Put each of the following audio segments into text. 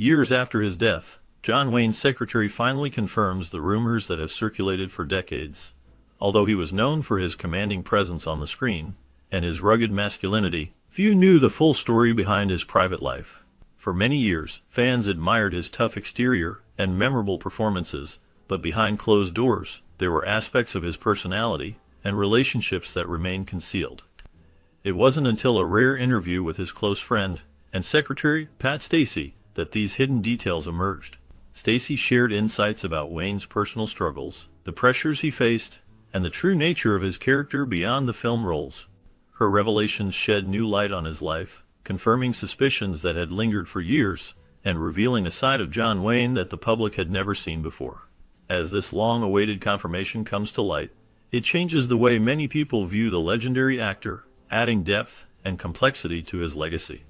Years after his death, John Wayne's secretary finally confirms the rumors that have circulated for decades. Although he was known for his commanding presence on the screen and his rugged masculinity, few knew the full story behind his private life. For many years, fans admired his tough exterior and memorable performances, but behind closed doors, there were aspects of his personality and relationships that remained concealed. It wasn't until a rare interview with his close friend and secretary, Pat Stacey, that these hidden details emerged. Stacey shared insights about Wayne's personal struggles, the pressures he faced, and the true nature of his character beyond the film roles. Her revelations shed new light on his life, confirming suspicions that had lingered for years, and revealing a side of John Wayne that the public had never seen before. As this long-awaited confirmation comes to light, it changes the way many people view the legendary actor, adding depth and complexity to his legacy.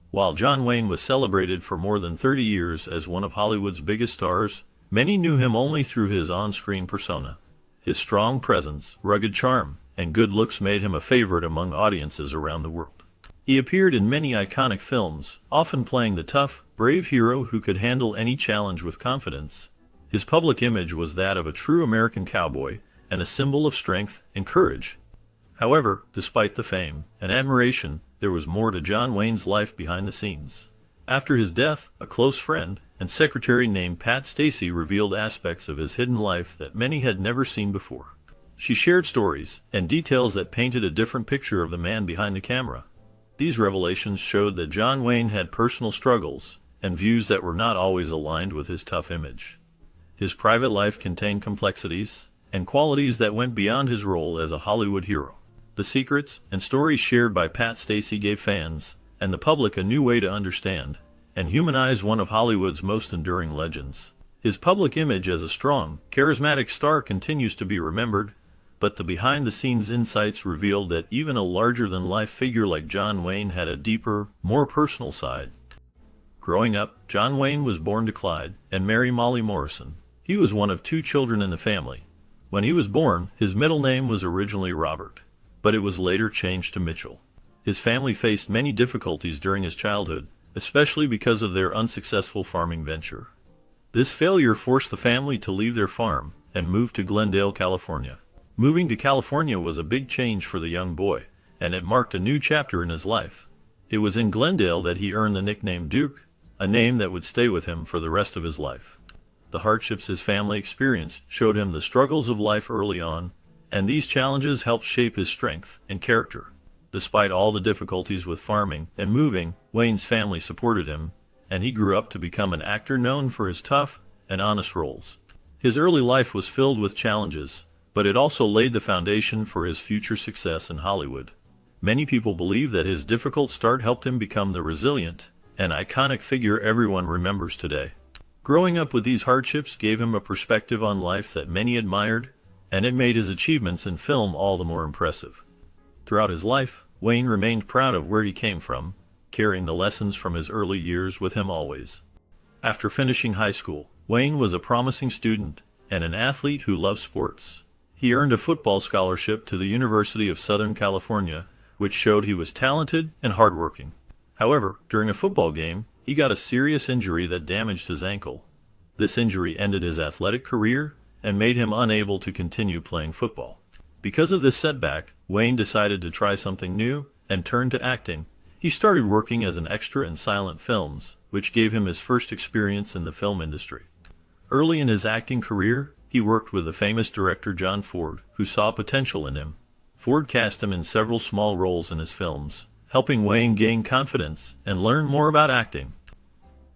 While John Wayne was celebrated for more than 30 years as one of Hollywood's biggest stars, many knew him only through his on-screen persona. His strong presence, rugged charm, and good looks made him a favorite among audiences around the world. He appeared in many iconic films, often playing the tough, brave hero who could handle any challenge with confidence. His public image was that of a true American cowboy and a symbol of strength and courage. However, despite the fame and admiration, there was more to John Wayne's life behind the scenes. After his death, a close friend and secretary named Pat Stacey revealed aspects of his hidden life that many had never seen before. She shared stories and details that painted a different picture of the man behind the camera. These revelations showed that John Wayne had personal struggles and views that were not always aligned with his tough image. His private life contained complexities and qualities that went beyond his role as a Hollywood hero. The secrets and stories shared by Pat Stacey gave fans and the public a new way to understand and humanize one of Hollywood's most enduring legends. His public image as a strong, charismatic star continues to be remembered, but the behind-the-scenes insights revealed that even a larger-than-life figure like John Wayne had a deeper, more personal side. Growing up, John Wayne was born to Clyde and Mary Molly Morrison. He was one of 2 children in the family. When he was born, his middle name was originally Robert, but it was later changed to Mitchell. His family faced many difficulties during his childhood, especially because of their unsuccessful farming venture. This failure forced the family to leave their farm and move to Glendale, California. Moving to California was a big change for the young boy, and it marked a new chapter in his life. It was in Glendale that he earned the nickname Duke, a name that would stay with him for the rest of his life. The hardships his family experienced showed him the struggles of life early on, and these challenges helped shape his strength and character. Despite all the difficulties with farming and moving, Wayne's family supported him, and he grew up to become an actor known for his tough and honest roles. His early life was filled with challenges, but it also laid the foundation for his future success in Hollywood. Many people believe that his difficult start helped him become the resilient and iconic figure everyone remembers today. Growing up with these hardships gave him a perspective on life that many admired, and it made his achievements in film all the more impressive. Throughout his life, Wayne remained proud of where he came from, carrying the lessons from his early years with him always. After finishing high school, Wayne was a promising student and an athlete who loved sports. He earned a football scholarship to the University of Southern California, which showed he was talented and hardworking. However, during a football game, he got a serious injury that damaged his ankle. This injury ended his athletic career and made him unable to continue playing football. Because of this setback, Wayne decided to try something new and turned to acting. He started working as an extra in silent films, which gave him his first experience in the film industry. Early in his acting career, he worked with the famous director John Ford, who saw potential in him. Ford cast him in several small roles in his films, helping Wayne gain confidence and learn more about acting.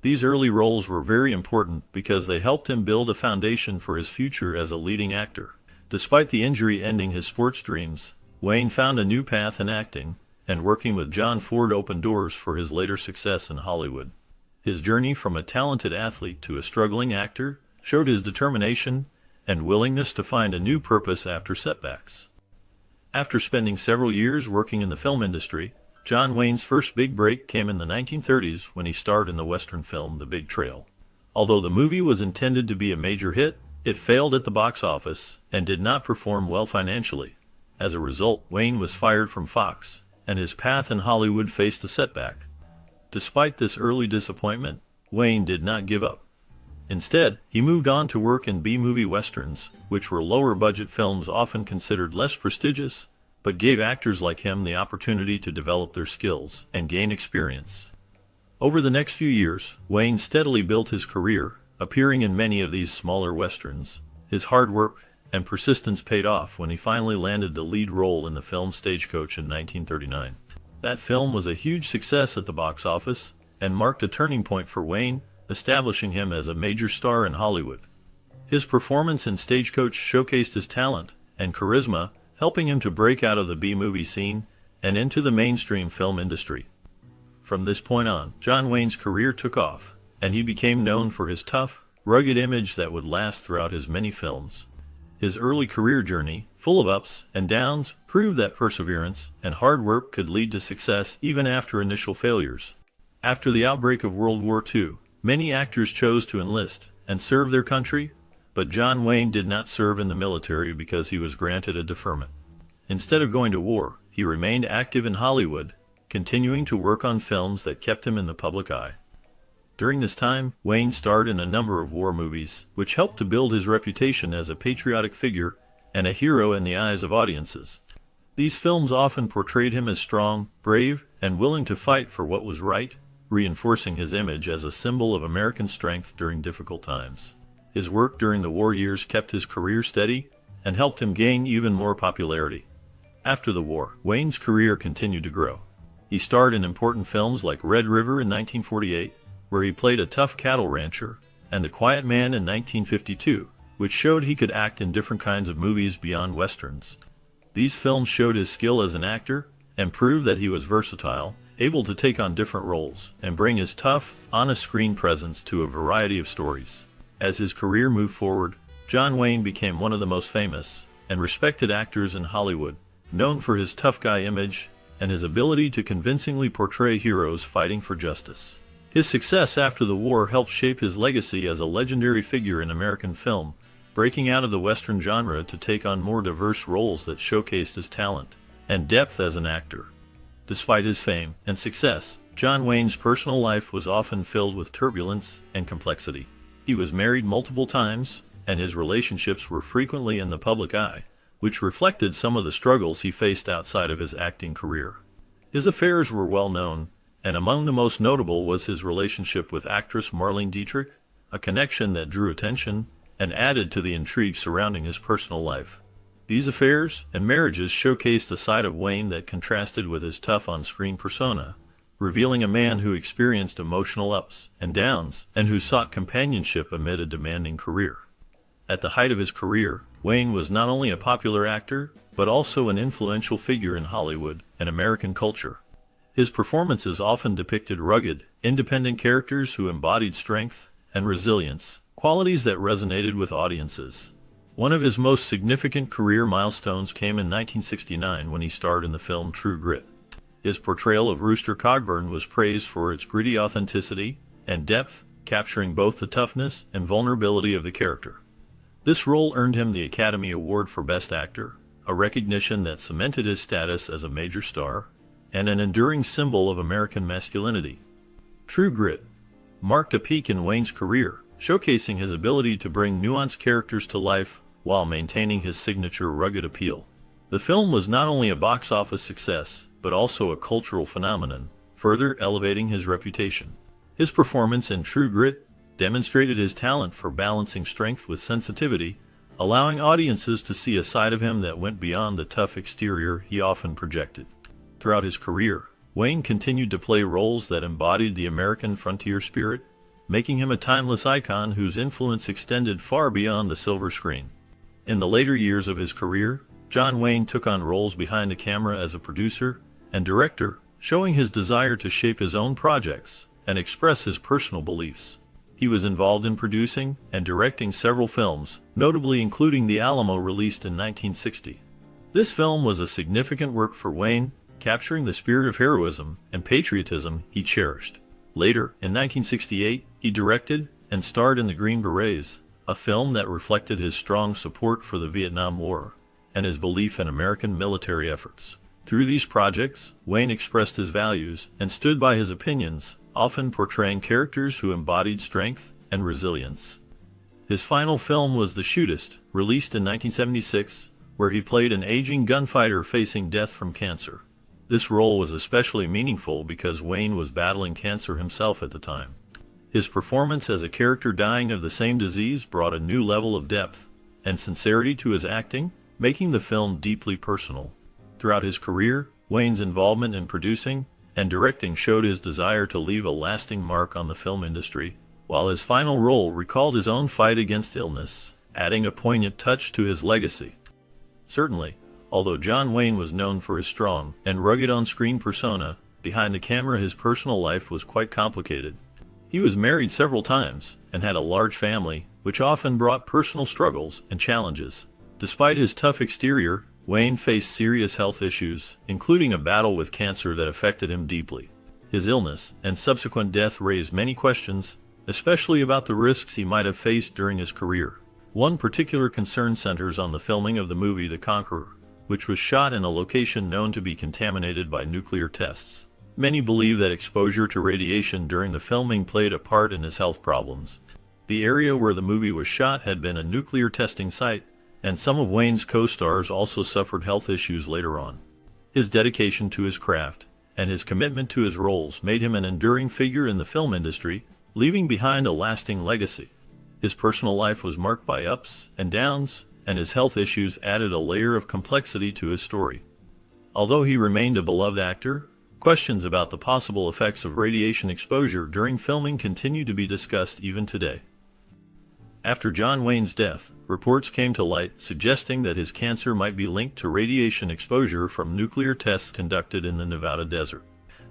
These early roles were very important because they helped him build a foundation for his future as a leading actor. Despite the injury ending his sports dreams, Wayne found a new path in acting, and working with John Ford opened doors for his later success in Hollywood. His journey from a talented athlete to a struggling actor showed his determination and willingness to find a new purpose after setbacks. After spending several years working in the film industry, John Wayne's first big break came in the 1930s when he starred in the Western film The Big Trail. Although the movie was intended to be a major hit, it failed at the box office and did not perform well financially. As a result, Wayne was fired from Fox, and his path in Hollywood faced a setback. Despite this early disappointment, Wayne did not give up. Instead, he moved on to work in B-movie westerns, which were lower-budget films often considered less prestigious, but gave actors like him the opportunity to develop their skills and gain experience. Over the next few years, Wayne steadily built his career, appearing in many of these smaller westerns. His hard work and persistence paid off when he finally landed the lead role in the film Stagecoach in 1939. That film was a huge success at the box office and marked a turning point for Wayne, establishing him as a major star in Hollywood. His performance in Stagecoach showcased his talent and charisma, helping him to break out of the B-movie scene and into the mainstream film industry. From this point on, John Wayne's career took off, and he became known for his tough, rugged image that would last throughout his many films. His early career journey, full of ups and downs, proved that perseverance and hard work could lead to success even after initial failures. After the outbreak of World War II, many actors chose to enlist and serve their country, but John Wayne did not serve in the military because he was granted a deferment. Instead of going to war, he remained active in Hollywood, continuing to work on films that kept him in the public eye. During this time, Wayne starred in a number of war movies, which helped to build his reputation as a patriotic figure and a hero in the eyes of audiences. These films often portrayed him as strong, brave, and willing to fight for what was right, reinforcing his image as a symbol of American strength during difficult times. His work during the war years kept his career steady and helped him gain even more popularity. After the war, Wayne's career continued to grow. He starred in important films like Red River in 1948, where he played a tough cattle rancher, and The Quiet Man in 1952, which showed he could act in different kinds of movies beyond westerns. These films showed his skill as an actor and proved that he was versatile, able to take on different roles and bring his tough, honest screen presence to a variety of stories. As his career moved forward, John Wayne became one of the most famous and respected actors in Hollywood, known for his tough guy image and his ability to convincingly portray heroes fighting for justice. His success after the war helped shape his legacy as a legendary figure in American film, breaking out of the Western genre to take on more diverse roles that showcased his talent and depth as an actor. Despite his fame and success, John Wayne's personal life was often filled with turbulence and complexity. He was married multiple times, and his relationships were frequently in the public eye, which reflected some of the struggles he faced outside of his acting career. His affairs were well known, and among the most notable was his relationship with actress Marlene Dietrich, a connection that drew attention and added to the intrigue surrounding his personal life. These affairs and marriages showcased a side of Wayne that contrasted with his tough on-screen persona, revealing a man who experienced emotional ups and downs and who sought companionship amid a demanding career. At the height of his career, Wayne was not only a popular actor, but also an influential figure in Hollywood and American culture. His performances often depicted rugged, independent characters who embodied strength and resilience, qualities that resonated with audiences. One of his most significant career milestones came in 1969 when he starred in the film True Grit. His portrayal of Rooster Cogburn was praised for its gritty authenticity and depth, capturing both the toughness and vulnerability of the character. This role earned him the Academy Award for Best Actor, a recognition that cemented his status as a major star and an enduring symbol of American masculinity. True Grit marked a peak in Wayne's career, showcasing his ability to bring nuanced characters to life while maintaining his signature rugged appeal. The film was not only a box office success, but also a cultural phenomenon, further elevating his reputation. His performance in True Grit demonstrated his talent for balancing strength with sensitivity, allowing audiences to see a side of him that went beyond the tough exterior he often projected. Throughout his career, Wayne continued to play roles that embodied the American frontier spirit, making him a timeless icon whose influence extended far beyond the silver screen. In the later years of his career, John Wayne took on roles behind the camera as a producer and director, showing his desire to shape his own projects and express his personal beliefs. He was involved in producing and directing several films, notably including The Alamo, released in 1960. This film was a significant work for Wayne, capturing the spirit of heroism and patriotism he cherished. Later, in 1968, he directed and starred in The Green Berets, a film that reflected his strong support for the Vietnam War and his belief in American military efforts. Through these projects, Wayne expressed his values and stood by his opinions, often portraying characters who embodied strength and resilience. His final film was The Shootist, released in 1976, where he played an aging gunfighter facing death from cancer. This role was especially meaningful because Wayne was battling cancer himself at the time. His performance as a character dying of the same disease brought a new level of depth and sincerity to his acting, making the film deeply personal. Throughout his career, Wayne's involvement in producing and directing showed his desire to leave a lasting mark on the film industry, while his final role recalled his own fight against illness, adding a poignant touch to his legacy. Certainly, although John Wayne was known for his strong and rugged on-screen persona, behind the camera his personal life was quite complicated. He was married several times and had a large family, which often brought personal struggles and challenges. Despite his tough exterior, Wayne faced serious health issues, including a battle with cancer that affected him deeply. His illness and subsequent death raised many questions, especially about the risks he might have faced during his career. One particular concern centers on the filming of the movie The Conqueror, which was shot in a location known to be contaminated by nuclear tests. Many believe that exposure to radiation during the filming played a part in his health problems. The area where the movie was shot had been a nuclear testing site, and some of Wayne's co-stars also suffered health issues later on. His dedication to his craft and his commitment to his roles made him an enduring figure in the film industry, leaving behind a lasting legacy. His personal life was marked by ups and downs, and his health issues added a layer of complexity to his story. Although he remained a beloved actor, questions about the possible effects of radiation exposure during filming continue to be discussed even today. After John Wayne's death, reports came to light suggesting that his cancer might be linked to radiation exposure from nuclear tests conducted in the Nevada desert.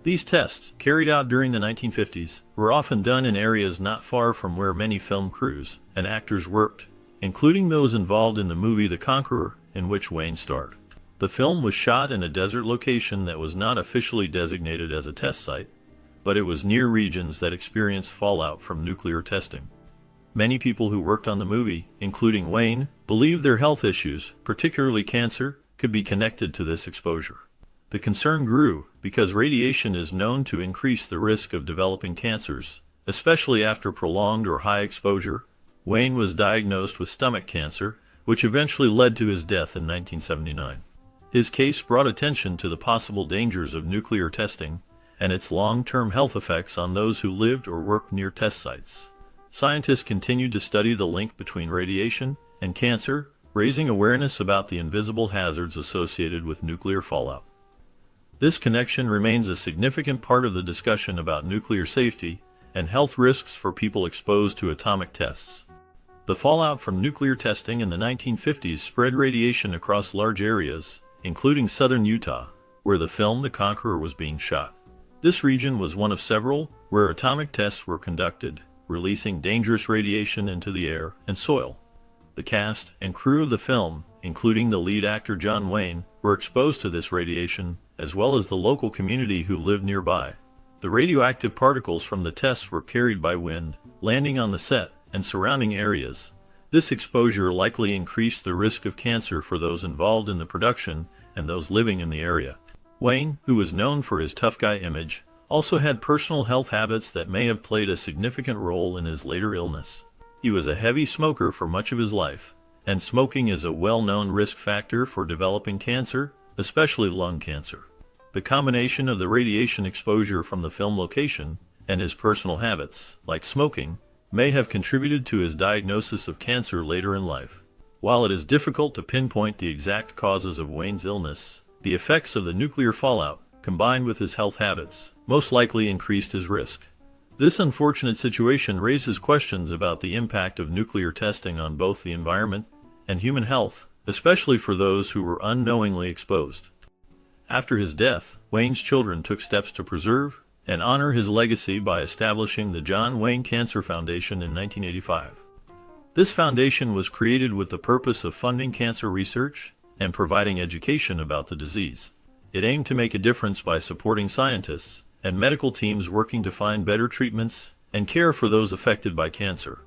These tests, carried out during the 1950s, were often done in areas not far from where many film crews and actors worked, including those involved in the movie The Conqueror, in which Wayne starred. The film was shot in a desert location that was not officially designated as a test site, but it was near regions that experienced fallout from nuclear testing. Many people who worked on the movie, including Wayne, believed their health issues, particularly cancer, could be connected to this exposure. The concern grew because radiation is known to increase the risk of developing cancers, especially after prolonged or high exposure. Wayne was diagnosed with stomach cancer, which eventually led to his death in 1979. His case brought attention to the possible dangers of nuclear testing and its long-term health effects on those who lived or worked near test sites. Scientists continued to study the link between radiation and cancer, raising awareness about the invisible hazards associated with nuclear fallout. This connection remains a significant part of the discussion about nuclear safety and health risks for people exposed to atomic tests. The fallout from nuclear testing in the 1950s spread radiation across large areas, including southern Utah, where the film The Conqueror was being shot. This region was one of several where atomic tests were conducted, releasing dangerous radiation into the air and soil. The cast and crew of the film, including the lead actor John Wayne, were exposed to this radiation, as well as the local community who lived nearby. The radioactive particles from the tests were carried by wind, landing on the set and surrounding areas. This exposure likely increased the risk of cancer for those involved in the production and those living in the area. Wayne, who was known for his tough guy image, also had personal health habits that may have played a significant role in his later illness. He was a heavy smoker for much of his life, and smoking is a well-known risk factor for developing cancer, especially lung cancer. The combination of the radiation exposure from the film location and his personal habits, like smoking, may have contributed to his diagnosis of cancer later in life. While it is difficult to pinpoint the exact causes of Wayne's illness, the effects of the nuclear fallout, combined with his health habits, most likely increased his risk. This unfortunate situation raises questions about the impact of nuclear testing on both the environment and human health, especially for those who were unknowingly exposed. After his death, Wayne's children took steps to preserve and honor his legacy by establishing the John Wayne Cancer Foundation in 1985. This foundation was created with the purpose of funding cancer research and providing education about the disease. It aimed to make a difference by supporting scientists and medical teams working to find better treatments and care for those affected by cancer.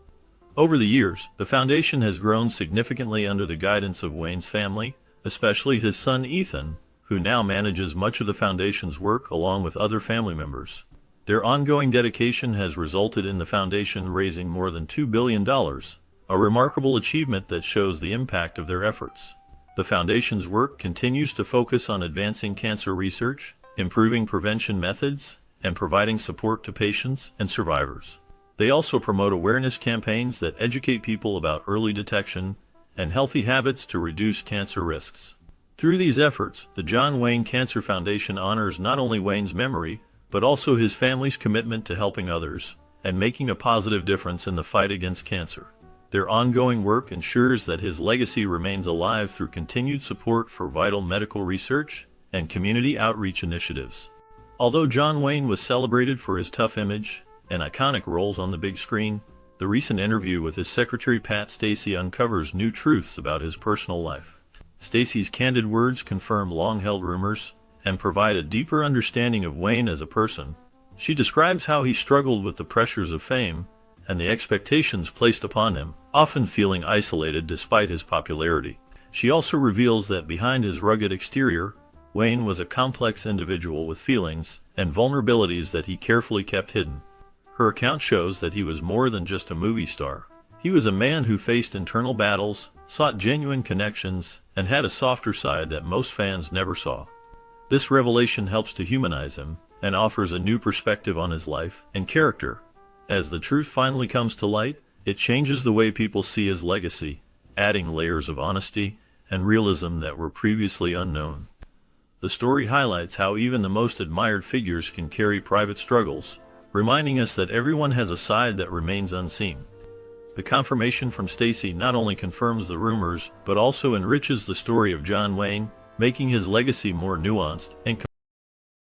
Over the years, the foundation has grown significantly under the guidance of Wayne's family, especially his son Ethan, who now manages much of the foundation's work along with other family members. Their ongoing dedication has resulted in the foundation raising more than $2 billion, a remarkable achievement that shows the impact of their efforts. The foundation's work continues to focus on advancing cancer research, improving prevention methods, and providing support to patients and survivors. They also promote awareness campaigns that educate people about early detection and healthy habits to reduce cancer risks. Through these efforts, the John Wayne Cancer Foundation honors not only Wayne's memory, but also his family's commitment to helping others and making a positive difference in the fight against cancer. Their ongoing work ensures that his legacy remains alive through continued support for vital medical research and community outreach initiatives. Although John Wayne was celebrated for his tough image and iconic roles on the big screen, the recent interview with his secretary Pat Stacey uncovers new truths about his personal life. Stacey's candid words confirm long-held rumors and provide a deeper understanding of Wayne as a person. She describes how he struggled with the pressures of fame and the expectations placed upon him, often feeling isolated despite his popularity. She also reveals that behind his rugged exterior, Wayne was a complex individual with feelings and vulnerabilities that he carefully kept hidden. Her account shows that he was more than just a movie star. He was a man who faced internal battles, sought genuine connections, and had a softer side that most fans never saw. This revelation helps to humanize him and offers a new perspective on his life and character. As the truth finally comes to light, it changes the way people see his legacy, adding layers of honesty and realism that were previously unknown. The story highlights how even the most admired figures can carry private struggles, reminding us that everyone has a side that remains unseen. The confirmation from Stacey not only confirms the rumors, but also enriches the story of John Wayne, making his legacy more nuanced and